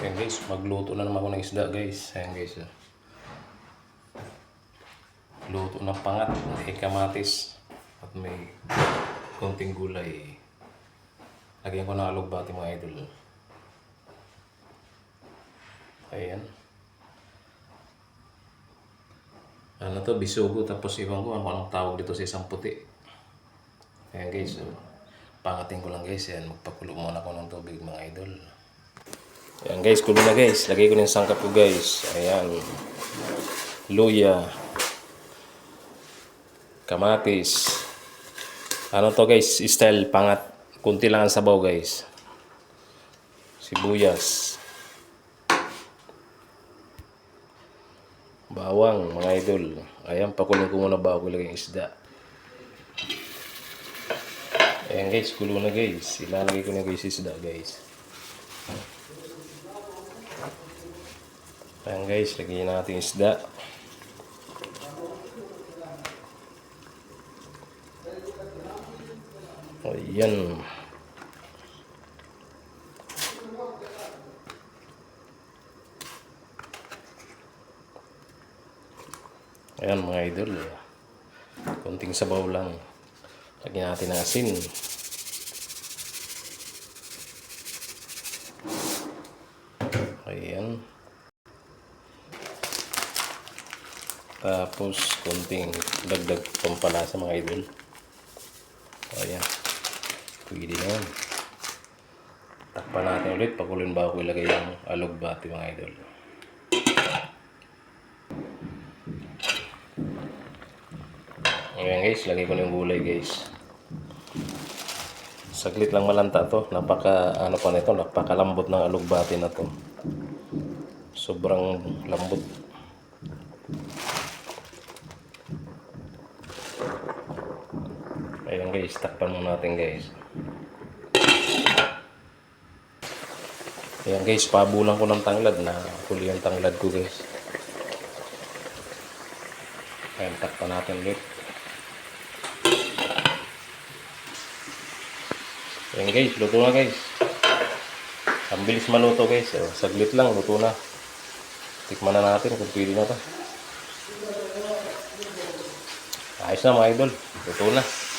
Ayan guys, magluto na naman ako ng isda guys. Ayan guys. Luto ng pangat, may kamatis at may konting gulay. Lagyan ko ng alugbati mga idol. Ayan. Ano to, bisugo, tapos iwan ko anong tawag dito sa isang puti. Ayan guys, so, pangatin ko lang guys. Ayan, magpakulo muna ako ng tubig mga idol. Ayan guys, kulo na guys. Lagay ko na yung sangkap ko guys. Ayan. Luya. Kamatis. Ano to guys, style pangat. Kunti lang ang sabaw guys. Sibuyas. Bawang mga idol. Ayan, pakulong ko muna bago ilagay yung isda. Ayan guys, kulo na guys. Ilalagay ko na guys isda guys. Ayan guys, lagyan natin isda. Ayan. Ayan mga idol. Konting sabaw lang. Lagyan natin ng asin. Ayan. Tapos konting dagdag pampalasa mga idol. Ayan. Pwede na yan. Takpan natin ulit. Pakulin ba ako ilagay yung alugbati mga idol. Ayan guys, lagay ko na yung gulay guys. Saglit lang malanta to. Napakalambot ng alugbati na to. Sobrang lambot. Ayan guys, takpan mo natin guys. Ayan guys, pabulang ko ng tanglad na huli yung tanglad ko guys. Ayan, takpan natin ulit. Ayan guys, luto na guys. Ang bilis maluto guys. Saglit lang, luto na. Tikman na natin kung pwede na to. Ayos na mga idol, luto na.